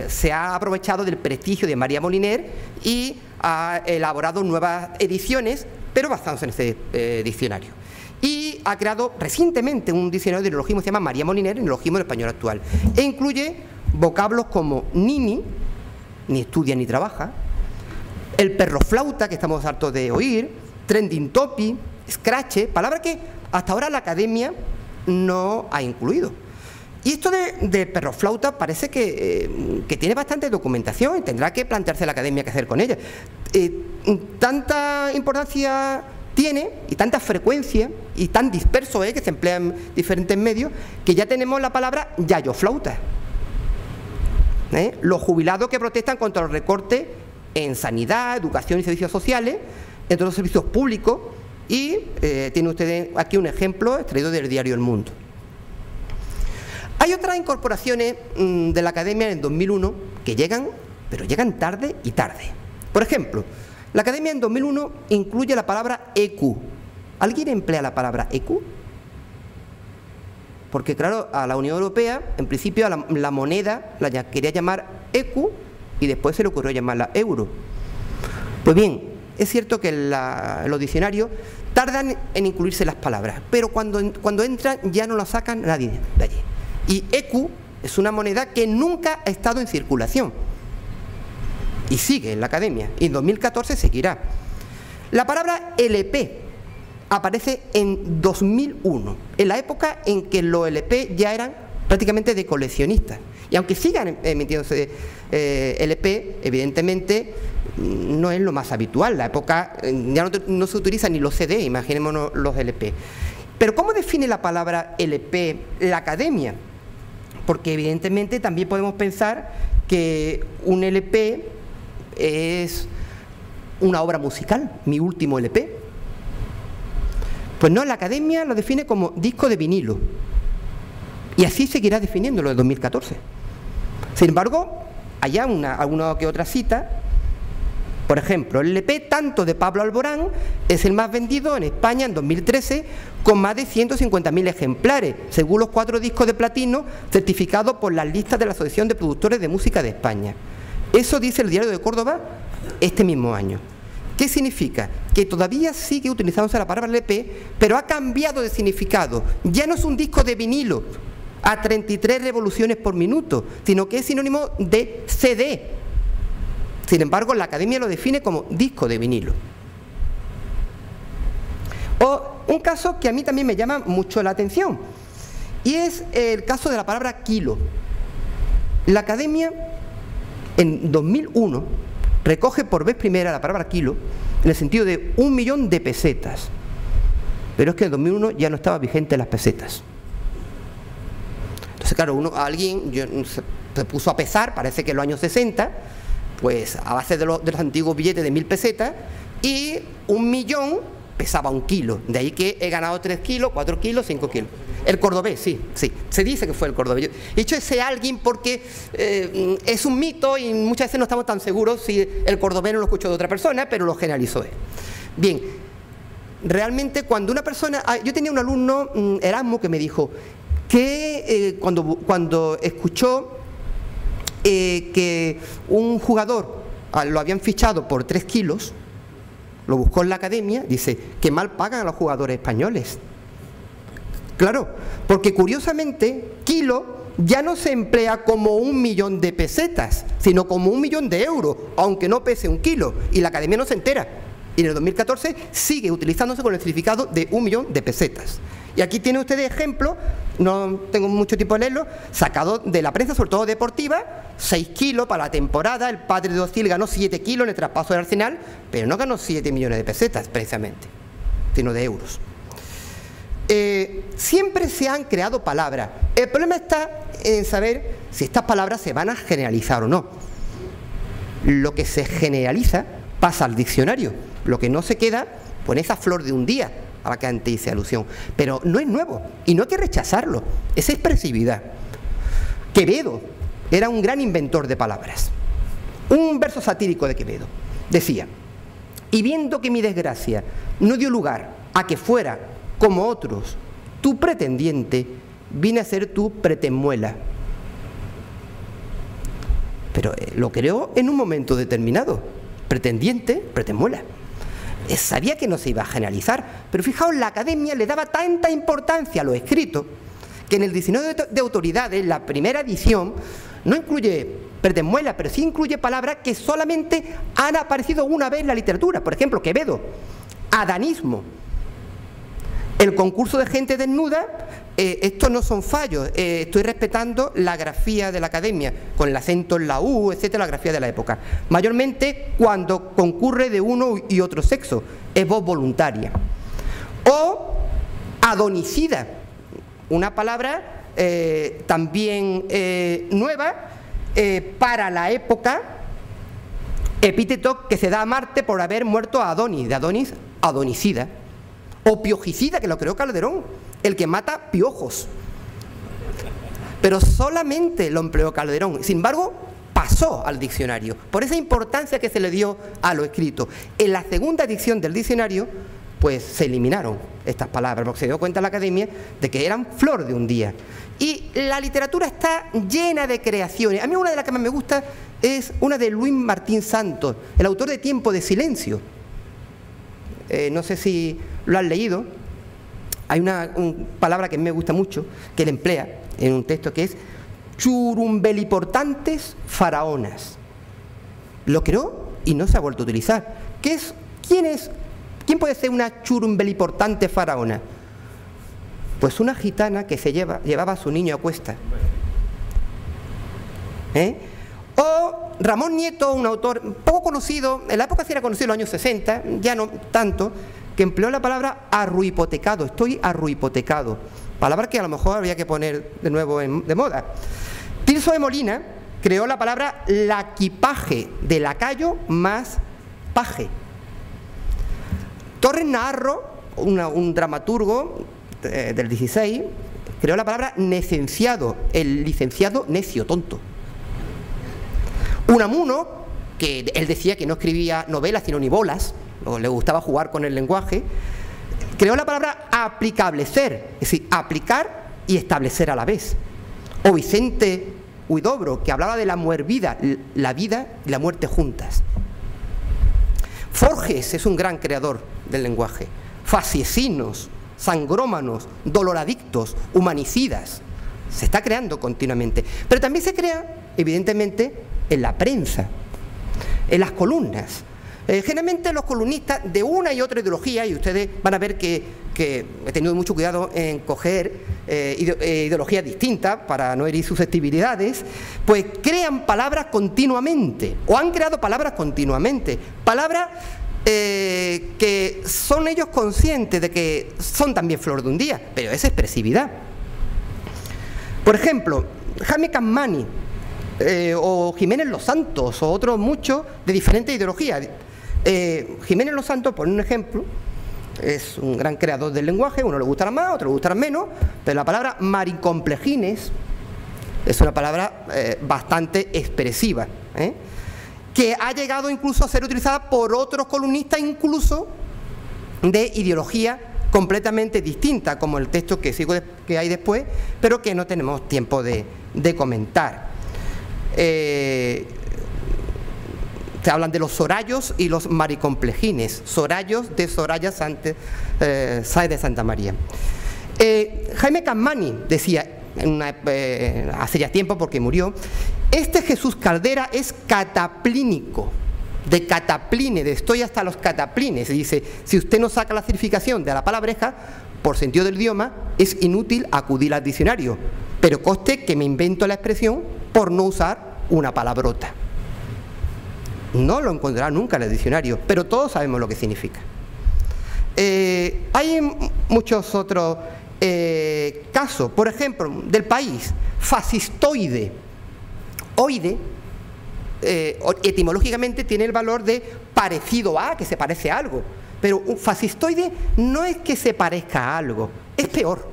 se ha aprovechado del prestigio de María Moliner y ha elaborado nuevas ediciones, pero basadas en ese diccionario. Y ha creado recientemente un diccionario de neologismo que se llama María Moliner, Neologismo del Español Actual, e incluye vocablos como nini, ni estudia ni trabaja, el perro flauta, que estamos hartos de oír, trending topic, scratch, palabras que hasta ahora la academia no ha incluido. Y esto de perro flauta parece que tiene bastante documentación y tendrá que plantearse la academia qué hacer con ella. Tanta importancia tiene y tanta frecuencia y tan disperso es que se emplea en diferentes medios que ya tenemos la palabra yayoflauta. Los jubilados que protestan contra los recortes en sanidad, educación y servicios sociales, entre los servicios públicos, y tienen ustedes aquí un ejemplo extraído del diario El Mundo. Hay otras incorporaciones de la academia en 2001 que llegan, pero llegan tarde y tarde. Por ejemplo, la academia en 2001 incluye la palabra EQ. ¿Alguien emplea la palabra EQ? Porque claro, a la Unión Europea, en principio la moneda la quería llamar EQ y después se le ocurrió llamarla euro. Pues bien, es cierto que los diccionarios tardan en incluirse las palabras, pero cuando entran ya no la sacan nadie de allí. Y EQ es una moneda que nunca ha estado en circulación y sigue en la academia, y en 2014 seguirá. La palabra LP aparece en 2001, en la época en que los LP ya eran prácticamente de coleccionistas. Y aunque sigan emitiéndose LP, evidentemente no es lo más habitual. La época ya no se utilizan ni los CD, imaginémonos los LP. Pero ¿cómo define la palabra LP la academia? Porque evidentemente también podemos pensar que un LP es una obra musical, mi último LP. Pues no, la academia lo define como disco de vinilo. Y así seguirá definiéndolo en 2014. Sin embargo, hay alguna que otra cita. Por ejemplo, el LP Tanto de Pablo Alborán es el más vendido en España en 2013, con más de 150.000 ejemplares, según los 4 discos de platino certificados por las listas de la Asociación de Productores de Música de España. Eso dice el Diario de Córdoba este mismo año. ¿Qué significa? Que todavía sigue utilizándose la palabra LP, pero ha cambiado de significado. Ya no es un disco de vinilo a 33 revoluciones por minuto, sino que es sinónimo de CD. Sin embargo, la academia lo define como disco de vinilo. O un caso que a mí también me llama mucho la atención, y es el caso de la palabra kilo. La Academia, en 2001, recoge por vez primera la palabra kilo en el sentido de 1 millón de pesetas. Pero es que en 2001 ya no estaba vigente las pesetas. Entonces, claro, alguien se puso a pesar, parece que en los años 60, pues a base de los antiguos billetes de 1000 pesetas, y 1 millón pesaba 1 kilo. De ahí que he ganado 3 kilos, 4 kilos, 5 kilos. El cordobés, sí, se dice que fue el cordobés. He dicho ese alguien porque es un mito y muchas veces no estamos tan seguros si el cordobés no lo escuchó de otra persona, pero lo generalizó él. Bien, realmente cuando una persona... yo tenía un alumno, Erasmo, que me dijo que cuando escuchó que un jugador lo habían fichado por 3 kilos, lo buscó en la Academia, dice que mal pagan a los jugadores españoles. Claro, porque curiosamente, kilo ya no se emplea como 1 millón de pesetas, sino como 1 millón de euros, aunque no pese 1 kilo, y la Academia no se entera. Y en el 2014 sigue utilizándose con el significado de 1 millón de pesetas. Y aquí tienen ustedes ejemplos, no tengo mucho tiempo de leerlo, sacado de la prensa, sobre todo deportiva, 6 kilos para la temporada. El padre de Ocil ganó 7 kilos en el traspaso del Arsenal, pero no ganó 7 millones de pesetas precisamente, sino de euros. Siempre se han creado palabras. El problema está en saber si estas palabras se van a generalizar o no. Lo que se generaliza pasa al diccionario, lo que no se queda, pues esa flor de un día a la que antes hice alusión. Pero no es nuevo y no hay que rechazarlo, es expresividad. Quevedo era un gran inventor de palabras. Un verso satírico de Quevedo decía: y viendo que mi desgracia no dio lugar a que fuera como otros tu pretendiente, vine a ser tu pretemuela. Pero lo creó en un momento determinado. Pretendiente, pretemuela. Sabía que no se iba a generalizar, pero fijaos, la Academia le daba tanta importancia a lo escrito que en el diccionario de autoridades, la primera edición, no incluye pretemuela, pero sí incluye palabras que solamente han aparecido una vez en la literatura. Por ejemplo, Quevedo, adanismo. El concurso de gente desnuda, estos no son fallos, estoy respetando la grafía de la Academia, con el acento en la U, etcétera, la grafía de la época. Mayormente cuando concurre de uno y otro sexo, es voz voluntaria. O adonicida, una palabra también nueva para la época, epíteto que se da a Marte por haber muerto a Adonis, de Adonis, adonicida. O piojicida, que lo creó Calderón, el que mata piojos. Pero solamente lo empleó Calderón. Sin embargo, pasó al diccionario, por esa importancia que se le dio a lo escrito. En la segunda edición del diccionario, pues se eliminaron estas palabras, porque se dio cuenta la Academia de que eran flor de un día. Y la literatura está llena de creaciones. A mí una de las que más me gusta es una de Luis Martín Santos, el autor de Tiempo de Silencio. No sé si lo han leído. Hay una palabra que me gusta mucho, que él emplea en un texto, que es churumbeliportantes faraonas. Lo creó y no se ha vuelto a utilizar. ¿Quién puede ser una churumbeliportante faraona? Pues una gitana que llevaba a su niño a cuesta. O Ramón Nieto, un autor poco conocido, en la época sí era conocido, en los años 60, ya no tanto, que empleó la palabra arruhipotecado. Estoy arruhipotecado. Palabra que a lo mejor habría que poner de nuevo de moda. Tirso de Molina creó la palabra laquipaje, de lacayo más paje. Torres Naharro, un dramaturgo del 16, creó la palabra necenciado, el licenciado necio, tonto. Unamuno, que él decía que no escribía novelas sino ni bolas, o le gustaba jugar con el lenguaje, creó la palabra aplicablecer, es decir, aplicar y establecer a la vez. O Vicente Huidobro, que hablaba de la muervida, la vida y la muerte juntas. Forges es un gran creador del lenguaje. Faciesinos, sangrómanos, doloradictos, humanicidas. Se está creando continuamente. Pero también se crea, evidentemente, en la prensa, en las columnas. Generalmente los columnistas de una y otra ideología, y ustedes van a ver que he tenido mucho cuidado en coger ideologías distintas, para no herir susceptibilidades, pues crean palabras continuamente, o han creado palabras continuamente, palabras que son ellos conscientes de que son también flor de un día, pero es expresividad. Por ejemplo, Jaime Capmany, o Jiménez Los Santos, o otros muchos de diferentes ideologías. Jiménez Los Santos, por un ejemplo, es un gran creador del lenguaje, uno le gustará más, otro le gustará menos, pero la palabra maricomplejines es una palabra bastante expresiva, que ha llegado incluso a ser utilizada por otros columnistas, incluso de ideología completamente distinta, como el texto que hay después, pero que no tenemos tiempo de comentar. Se hablan de los sorayos y los maricomplejines. Sorayos de Soraya Sáenz de Santa María. Jaime Capmany decía, hace ya tiempo porque murió, este Jesús Caldera es cataplínico, de catapline, de estoy hasta los cataplines. Y dice, si usted no saca la significación de la palabreja, por sentido del idioma, es inútil acudir al diccionario, pero conste que me invento la expresión por no usar una palabrota. No lo encontrará nunca en el diccionario, pero todos sabemos lo que significa. Hay muchos otros casos, por ejemplo, del país, fascistoide. Oide, etimológicamente tiene el valor de parecido a, que se parece a algo, pero un fascistoide no es que se parezca a algo, es peor.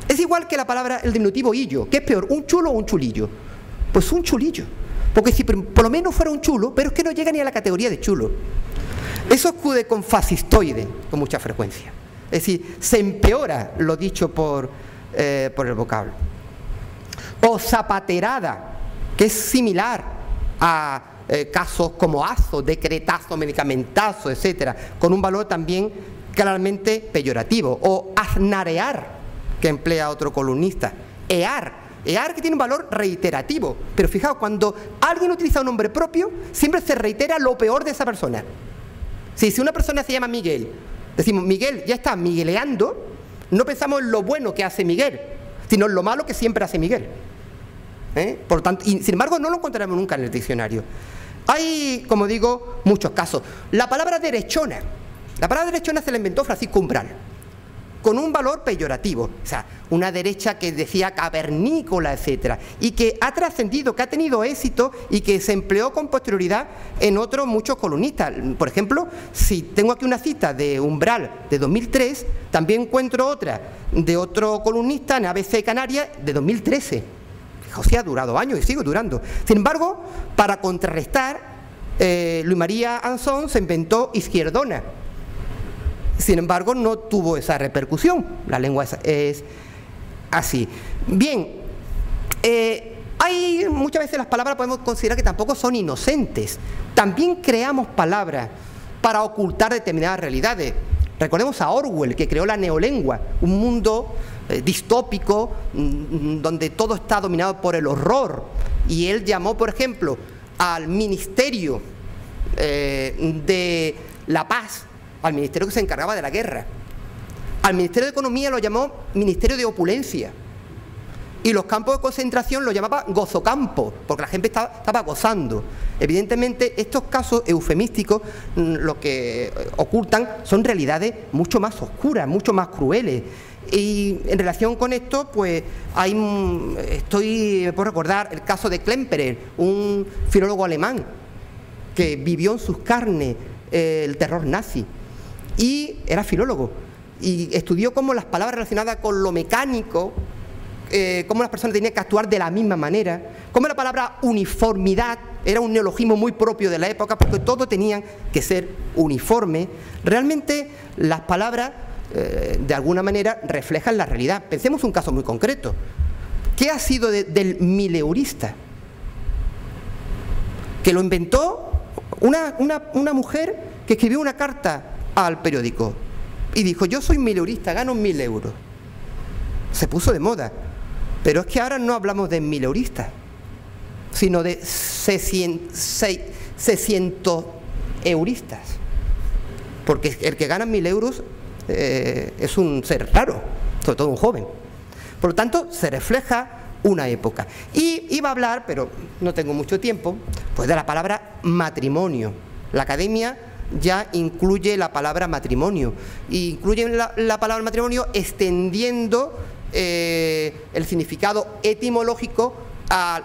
Es igual que la palabra, el diminutivo illo, ¿qué es peor, un chulo o un chulillo? Pues un chulillo. Porque si por lo menos fuera un chulo, pero es que no llega ni a la categoría de chulo. Eso acude con fascistoide con mucha frecuencia. Es decir, se empeora lo dicho por el vocablo. O zapaterada, que es similar a casos como azo, decretazo, medicamentazo, etcétera, con un valor también claramente peyorativo. O aznarear, que emplea otro columnista. Ear que tiene un valor reiterativo, pero fijaos, cuando alguien utiliza un nombre propio, siempre se reitera lo peor de esa persona. Si una persona se llama Miguel, decimos Miguel ya está migueleando, no pensamos en lo bueno que hace Miguel, sino en lo malo que siempre hace Miguel. Por lo tanto, y sin embargo no lo encontraremos nunca en el diccionario. Hay, como digo, muchos casos. La palabra derechona se la inventó Francisco Umbral, con un valor peyorativo, o sea, una derecha que decía cavernícola, etcétera, y que ha trascendido, que ha tenido éxito y que se empleó con posterioridad en otros muchos columnistas. Por ejemplo, si tengo aquí una cita de Umbral de 2003, también encuentro otra de otro columnista en ABC Canarias de 2013. Fijaos, ha durado años y sigue durando. Sin embargo, para contrarrestar, Luis María Anzón se inventó izquierdona. Sin embargo, no tuvo esa repercusión. La lengua es así. Bien, hay muchas veces las palabras podemos considerar que tampoco son inocentes. También creamos palabras para ocultar determinadas realidades. Recordemos a Orwell, que creó la neolengua, un mundo distópico donde todo está dominado por el horror. Y él llamó, por ejemplo, al Ministerio de la Paz, al ministerio que se encargaba de la guerra. Al Ministerio de Economía lo llamó Ministerio de Opulencia. Y los campos de concentración lo llamaba gozocampo, porque la gente estaba gozando. Evidentemente, estos casos eufemísticos lo que ocultan son realidades mucho más oscuras, mucho más crueles. Y en relación con esto, pues puedo recordar el caso de Klemperer, un filólogo alemán que vivió en sus carnes el terror nazi. Y era filólogo y estudió cómo las palabras relacionadas con lo mecánico, cómo las personas tenían que actuar de la misma manera, cómo la palabra uniformidad era un neologismo muy propio de la época, porque todo tenían que ser uniforme. Realmente las palabras de alguna manera reflejan la realidad. Pensemos un caso muy concreto. ¿Qué ha sido del mileurista? Que lo inventó una mujer que escribió una carta al periódico y dijo: yo soy mileurista, gano 1000 euros. Se puso de moda, pero es que ahora no hablamos de mileuristas, sino de 600 euristas, porque el que gana 1000 euros es un ser raro. sobre todo un joven. Por lo tanto, se refleja una época. Y iba a hablar, pero no tengo mucho tiempo, pues de la palabra matrimonio. La Academia ya incluye la palabra matrimonio, y incluye la palabra matrimonio extendiendo el significado etimológico a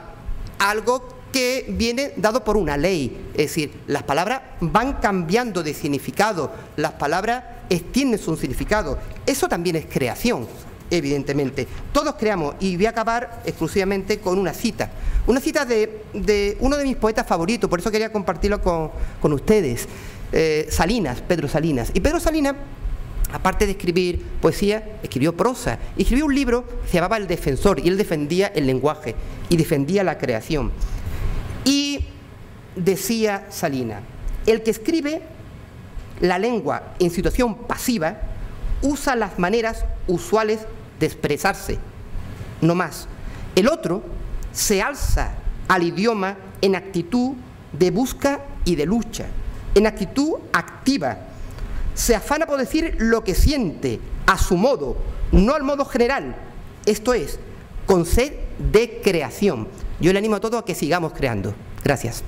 algo que viene dado por una ley. Es decir, las palabras van cambiando de significado, las palabras extienden su significado. Eso también es creación, evidentemente. Todos creamos, y voy a acabar exclusivamente con una cita de uno de mis poetas favoritos, por eso quería compartirlo con ustedes, Salinas, Pedro Salinas. Y Pedro Salinas, aparte de escribir poesía, escribió prosa, y escribió un libro que se llamaba El Defensor, y él defendía el lenguaje y defendía la creación. Y decía Salinas: el que escribe la lengua en situación pasiva usa las maneras usuales de expresarse, no más. El otro se alza al idioma en actitud de busca y de lucha, en actitud activa. Se afana por decir lo que siente, a su modo, no al modo general, esto es, con sed de creación. Yo le animo a todos a que sigamos creando. Gracias.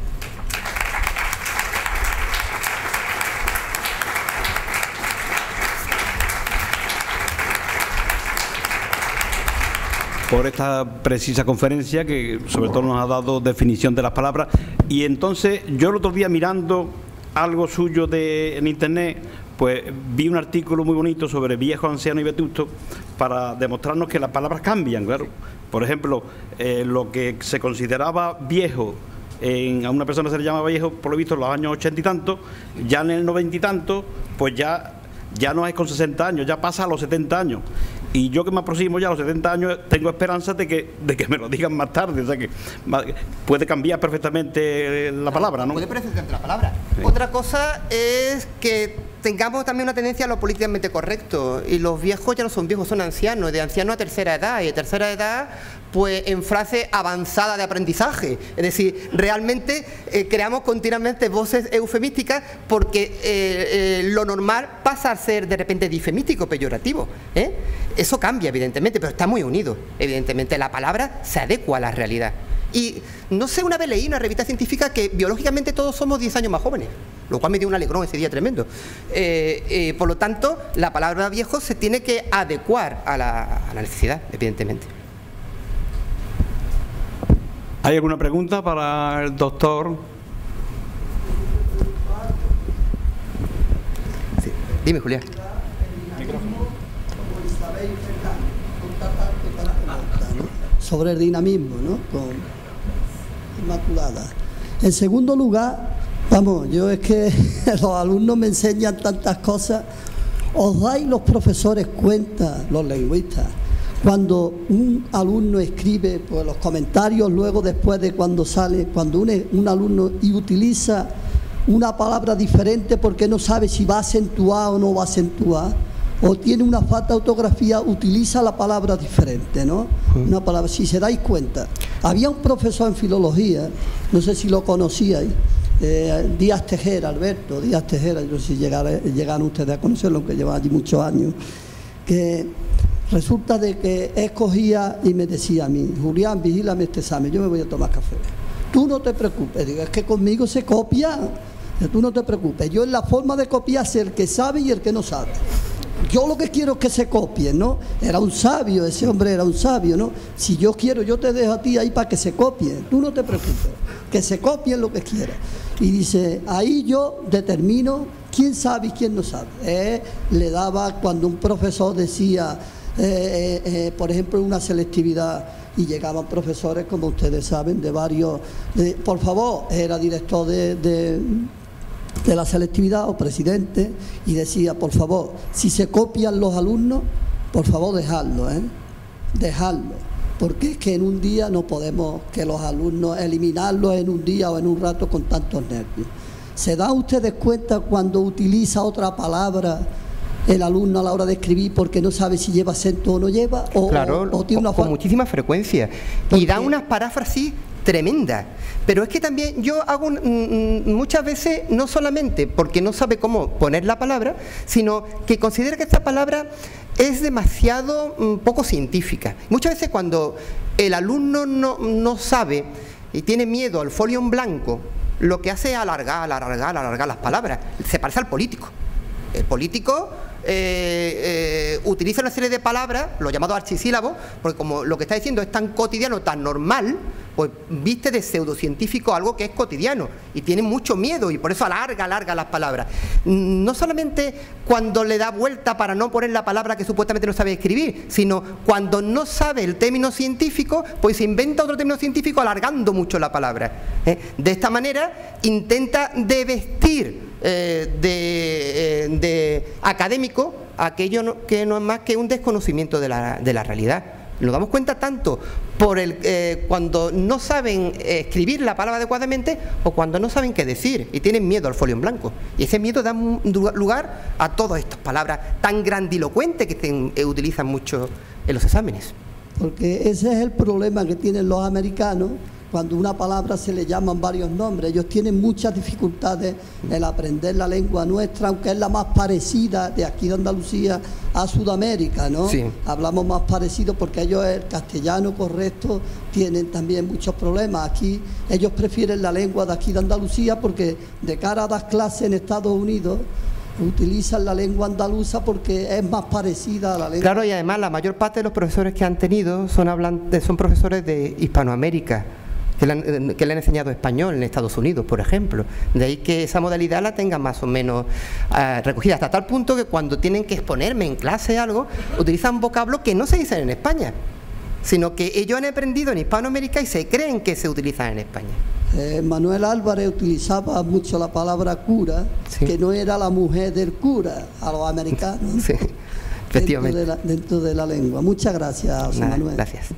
Por esta precisa conferencia que sobre todo nos ha dado definición de las palabras. Y entonces yo el otro día, mirando algo suyo en internet, pues vi un artículo muy bonito sobre viejo, anciano y vetusto, para demostrarnos que las palabras cambian, claro. Por ejemplo, lo que se consideraba viejo, a una persona se le llama viejo, por lo visto en los años 80 y tanto, ya en el 90 y tanto, pues ya no es con 60 años, ya pasa a los 70 años. Y yo, que me aproximo ya a los 70 años, tengo esperanza de que me lo digan más tarde. O sea que puede cambiar perfectamente la palabra, ¿no? Puede parecer la palabra. Sí. Otra cosa es que tengamos también una tendencia a lo políticamente correcto. Y los viejos ya no son viejos, son ancianos. De anciano a tercera edad. Y de tercera edad, pues en frase avanzada de aprendizaje. Es decir, realmente creamos continuamente voces eufemísticas porque lo normal pasa a ser de repente difemístico, peyorativo. Eso cambia, evidentemente, pero está muy unido. Evidentemente, la palabra se adecua a la realidad. Y no sé, una vez leí una revista científica que biológicamente todos somos 10 años más jóvenes, lo cual me dio un alegrón ese día tremendo. Por lo tanto, la palabra viejo se tiene que adecuar a la necesidad, evidentemente. ¿Hay alguna pregunta para el doctor? Sí. Dime, Julián. Sobre el dinamismo, ¿no? Con Inmaculada. En segundo lugar, vamos, yo es que los alumnos me enseñan tantas cosas. ¿Os dais los profesores cuenta, los lingüistas, cuando un alumno escribe pues los comentarios luego después de cuando sale, cuando un alumno y utiliza una palabra diferente porque no sabe si va a acentuar o no va a acentuar, o tiene una falta de ortografía, utiliza la palabra diferente, ¿no? Una palabra, si se dais cuenta. Había un profesor en filología, no sé si lo conocíais, Díaz Tejera, Alberto Díaz Tejera, yo no sé si llegaron ustedes a conocerlo, aunque lleva allí muchos años, que resulta de que escogía y me decía a mí: Julián, vigílame este examen, yo me voy a tomar café. Tú no te preocupes, digo, es que conmigo se copia, tú no te preocupes, yo en la forma de copiar sé el que sabe y el que no sabe. Yo lo que quiero es que se copien, ¿no? Era un sabio, ese hombre era un sabio, ¿no? Si yo quiero, yo te dejo a ti ahí para que se copien, tú no te preocupes, que se copien lo que quieras. Y dice, ahí yo determino quién sabe y quién no sabe. Le daba cuando un profesor decía, por ejemplo, una selectividad, y llegaban profesores, como ustedes saben, de varios, por favor, era director de la selectividad o presidente, y decía, por favor, si se copian los alumnos, por favor dejadlo, dejadlo, porque es que en un día no podemos que los alumnos eliminarlos en un día o en un rato con tantos nervios. ¿Se dan ustedes cuenta cuando utiliza otra palabra el alumno a la hora de escribir porque no sabe si lleva acento o no lleva? Claro, o tiene una con muchísima frecuencia. Y da unas paráfrasis tremendas. Pero es que también yo hago muchas veces, no solamente porque no sabe cómo poner la palabra, sino que considera que esta palabra es demasiado poco científica. Muchas veces cuando el alumno no sabe y tiene miedo al folio en blanco, lo que hace es alargar las palabras. Se parece al político. El político utiliza una serie de palabras, los llamados archisílabos, porque como lo que está diciendo es tan cotidiano, tan normal, pues viste de pseudocientífico algo que es cotidiano y tiene mucho miedo y por eso alarga las palabras. No solamente cuando le da vuelta para no poner la palabra que supuestamente no sabe escribir, sino cuando no sabe el término científico, pues se inventa otro término científico alargando mucho la palabra. De esta manera intenta devestir de académico aquello que no es más que un desconocimiento de la realidad. Nos damos cuenta tanto por cuando no saben escribir la palabra adecuadamente o cuando no saben qué decir y tienen miedo al folio en blanco. Y ese miedo da lugar a todas estas palabras tan grandilocuentes que se utilizan mucho en los exámenes. Porque ese es el problema que tienen los americanos. Cuando una palabra se le llaman varios nombres, ellos tienen muchas dificultades en aprender la lengua nuestra, aunque es la más parecida de aquí de Andalucía a Sudamérica, ¿no? Sí. Hablamos más parecido porque ellos el castellano correcto tienen también muchos problemas. Aquí ellos prefieren la lengua de aquí de Andalucía porque de cara a dar clases en Estados Unidos utilizan la lengua andaluza porque es más parecida a la lengua. Claro, y además la mayor parte de los profesores que han tenido son profesores de Hispanoamérica, que le han enseñado español en Estados Unidos, por ejemplo. De ahí que esa modalidad la tengan más o menos recogida, hasta tal punto que cuando tienen que exponerme en clase algo, utilizan vocablos que no se dicen en España, sino que ellos han aprendido en Hispanoamérica y se creen que se utilizan en España. Manuel Álvarez utilizaba mucho la palabra cura, sí, que no era la mujer del cura a los americanos. Sí, efectivamente. Dentro de la lengua. Muchas gracias, José Manuel. Gracias.